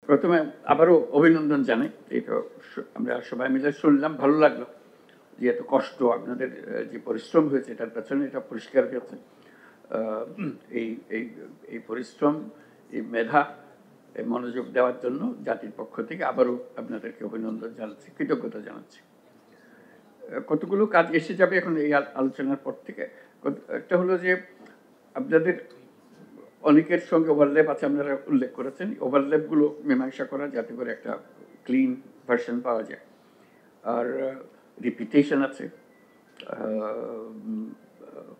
প্রথমে আবারও অভিনন্দন জানাই। এটা আমরা সবাই মিলে শুনলাম, ভালো লাগলো যে এত কষ্ট আপনাদের যে পরিশ্রম হয়েছে এটার পেছনে এটা পরিষ্কার হয়েছে। এই এই এই পরিশ্রম, এই মেধা, এই মনোযোগ দেওয়ার জন্য জাতির পক্ষ থেকে আবারও আপনাদেরকে অভিনন্দন জানাচ্ছি, কৃতজ্ঞতা জানাচ্ছি। কতগুলো কাজ এসে যাবে এখন এই আলোচনার পর থেকে। একটা হলো যে আপনাদের অনেকের সঙ্গে ওভারল্যাপ আছে, আপনারা উল্লেখ করেছেন। ওভারল্যাপগুলো মীমাংসা করা যাতে করে একটা ক্লিন ভার্সন পাওয়া যায়। আর রিপিটেশন আছে,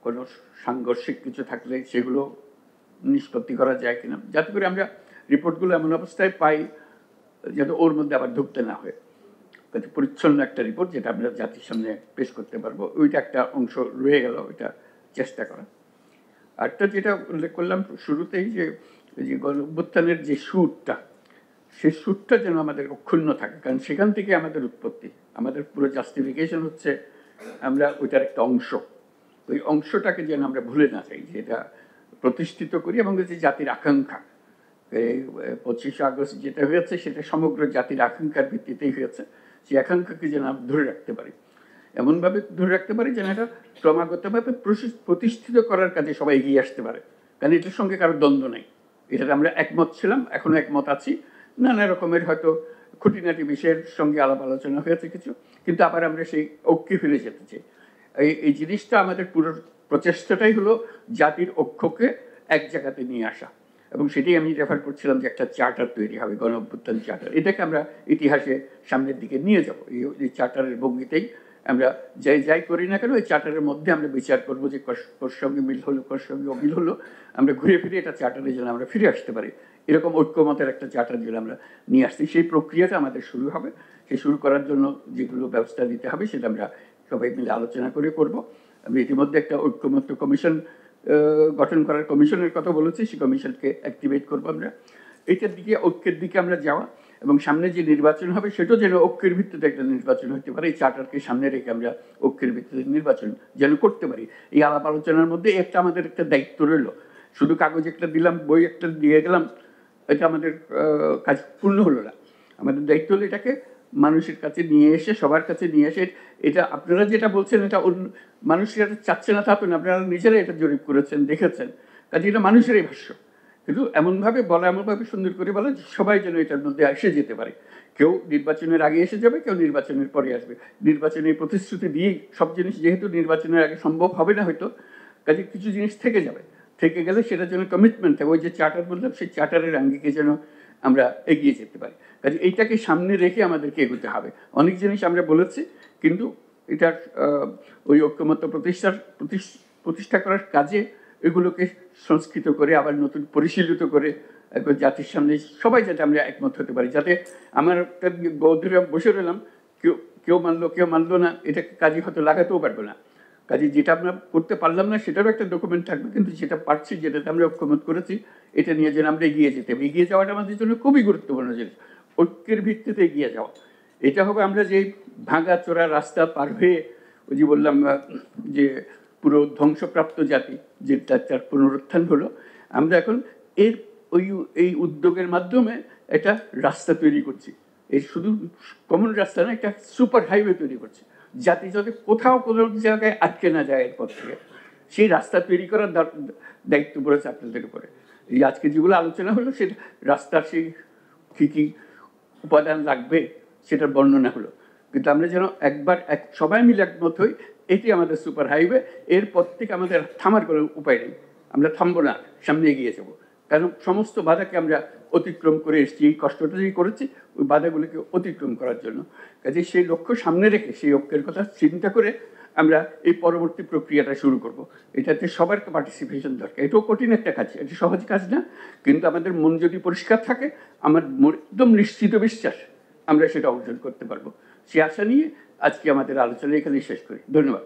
কোনো সাংঘর্ষিক কিছু থাকলে সেগুলো নিষ্পত্তি করা যায় কিনা, যাতে করে আমরা রিপোর্টগুলো এমন অবস্থায় পাই যাতে ওর মধ্যে আবার ঢুকতে না হয়। পরিচ্ছন্ন একটা রিপোর্ট যেটা আমরা জাতির সামনে পেশ করতে পারবো, ওইটা একটা অংশ রয়ে গেল, ওইটা চেষ্টা করা। আরটা যেটা উল্লেখ করলাম শুরুতেই, যে গণ-অভ্যুত্থানের যে সুরটা, সেই সুরটা যেন আমাদের অক্ষুণ্ণ থাকে, কারণ সেখান থেকে আমাদের উৎপত্তি, আমাদের পুরো জাস্টিফিকেশন হচ্ছে আমরা ওইটার একটা অংশ। ওই অংশটাকে যেন আমরা ভুলে না যাই, যে এটা প্রতিষ্ঠিত করি। এবং যে জাতির আকাঙ্ক্ষা, এই 25শে আগস্ট যেটা হয়েছে সেটা সমগ্র জাতির আকাঙ্ক্ষার ভিত্তিতেই হয়েছে। সেই আকাঙ্ক্ষাকে যেন আমরা ধরে রাখতে পারি, এমনভাবে ধরে রাখতে পারি যেন এটা ক্রমাগতভাবে প্রতিষ্ঠিত করার কাজে সবাই এগিয়ে আসতে পারে। কারণ এটার সঙ্গে কারো দ্বন্দ্ব নেই, এটাতে আমরা একমত ছিলাম, এখনো একমত আছি। নানা রকমের হয়তো খুঁটিনাটি বিষয়ের সঙ্গে আলাপ আলোচনা হয়েছে কিছু, কিন্তু আবার আমরা সেই ঐক্যে ফিরে যেতে চাই। এই জিনিসটা আমাদের পুরো প্রচেষ্টাটাই হলো জাতির ঐক্যকে এক জায়গাতে নিয়ে আসা। এবং সেটাই আমি রেফার করছিলাম যে একটা চার্টার তৈরি হবে, গণ-অভ্যুত্থান চার্টার। এটাকে আমরা ইতিহাসে সামনের দিকে নিয়ে যাব। এই চার্টারের ভঙ্গিতেই আমরা যাই করি না কেন, এই চার্টারের মধ্যে আমরা বিচার করবো যে কোর সঙ্গে মিল হলো, কোর সঙ্গে অমিল হলো, আমরা ঘুরে ফিরে এটা চার্টারে যেন আমরা ফিরে আসতে পারি। এরকম ঐক্যমতের একটা চার্টার যেন আমরা নিয়ে আসছি, সেই প্রক্রিয়াটা আমাদের শুরু হবে। সেই শুরু করার জন্য যেগুলো ব্যবস্থা নিতে হবে সেটা আমরা সবাই মিলে আলোচনা করে করব। আমি ইতিমধ্যে একটা ঐক্যমত্য কমিশন গঠন করার কমিশনের কথা বলেছি, সেই কমিশনকে অ্যাক্টিভেট করবো আমরা। এইটার দিকে, ঐক্যের দিকে আমরা যাওয়া, এবং সামনে যে নির্বাচন হবে সেটাও যেন ঐক্যের ভিত্তিতে একটা নির্বাচন হতে পারে। এই চার্টারকে সামনে রেখে আমরা ঐক্যের ভিত্তিতে নির্বাচন যেন করতে পারি। এই আলাপ আলোচনার মধ্যে একটা আমাদের একটা দায়িত্ব রইল। শুধু কাগজ একটা দিলাম, বই একটা দিয়ে গেলাম, এটা আমাদের কাজ পূর্ণ হলো না। আমাদের দায়িত্ব হলো এটাকে মানুষের কাছে নিয়ে এসে, সবার কাছে নিয়ে এসে, এটা আপনারা যেটা বলছেন এটা মানুষের চাচ্ছে না তা তো না, আপনারা নিজেরাই এটা জরিপ করেছেন, দেখেছেন। কাজে এটা মানুষেরই ভাষ্য, কিন্তু এমনভাবে বলা, এমনভাবে সুন্দর করে বলা যে সবাই যেন এটার মধ্যে এসে যেতে পারে। কেউ নির্বাচনের আগে এসে যাবে, কেউ নির্বাচনের পরে আসবে। নির্বাচনের প্রতিশ্রুতি দিয়েই সব জিনিস, যেহেতু নির্বাচনের আগে সম্ভব হবে না হয়তো, কাজে কিছু জিনিস থেকে যাবে। থেকে গেলে সেটার জন্য কমিটমেন্ট থাকে। ওই যে চার্টার বললাম, সেই চার্টারের আঙ্গিকে যেন আমরা এগিয়ে যেতে পারি। কাজে এইটাকে সামনে রেখে আমাদেরকে এগোতে হবে। অনেক জিনিস আমরা বলেছি, কিন্তু এটার ওই ঐক্যমত্য প্রতিষ্ঠা করার কাজে এগুলোকে সংস্কৃত করে, আবার নতুন পরিশীলিত করে একবার জাতির সামনে সবাই যাতে আমরা একমত হতে পারি। যাতে আমার একটা বৌদ্ধরা বসে রইলাম, কেউ মানলো না, এটাকে কাজে হয়তো লাগাতেও পারবো না। কাজে যেটা আমরা করতে পারলাম না সেটারও একটা ডকুমেন্ট থাকবে, কিন্তু যেটা পারছি, যেটাতে আমরা ঐক্যমত করেছি, এটা নিয়ে যেন আমরা এগিয়ে যেতে হবে। এগিয়ে যাওয়াটা আমাদের জন্য খুবই গুরুত্বপূর্ণ জিনিস, ঐক্যের ভিত্তিতে এগিয়ে যাওয়া। এটা হবে আমরা যে ভাঙা চোরা রাস্তা পার হয়ে, ওই যে বললাম যে পুরো ধ্বংসপ্রাপ্ত জাতি, যে তার পুনরুত্থান হলো, আমরা এখন এই উদ্যোগের মাধ্যমে একটা রাস্তা তৈরি করছি। এই শুধু কমন রাস্তা না, একটা সুপার হাইওয়ে তৈরি করছি, জাতি যাতে কোথাও কোনো জায়গায় আটকে না যায় এরপর থেকে। সেই রাস্তা তৈরি করার দায়িত্ব পড়েছে আপনাদের উপরে। এই আজকে যেগুলো আলোচনা হলো, সেটা রাস্তার সেই কী উপাদান লাগবে সেটার বর্ণনা হলো, কিন্তু আমরা যেন সবাই মিলে একমত হই, এটি আমাদের সুপার হাইওয়ে। এরপর থেকে আমাদের থামার কোনো উপায় নেই, আমরা থামবো না, সামনে এগিয়ে যাবো। কারণ সমস্ত বাধাকে আমরা অতিক্রম করে এসেছি, এই কষ্টটা যে করেছি ওই বাধাগুলিকে অতিক্রম করার জন্য। কাজে সেই লক্ষ্য সামনে রেখে, সেই ঐক্যের কথা চিন্তা করে আমরা এই পরবর্তী প্রক্রিয়াটা শুরু করব। এটাতে সবার পার্টিসিপেশন দরকার। এটাও কঠিন একটা কাজ, এটা সহজ কাজ না, কিন্তু আমাদের মন যদি পরিষ্কার থাকে, আমার একদম নিশ্চিত বিশ্বাস আমরা সেটা অর্জন করতে পারবো। সে আশা নিয়ে আজকে আমাদের আলোচনা এখানেই শেষ করি। ধন্যবাদ।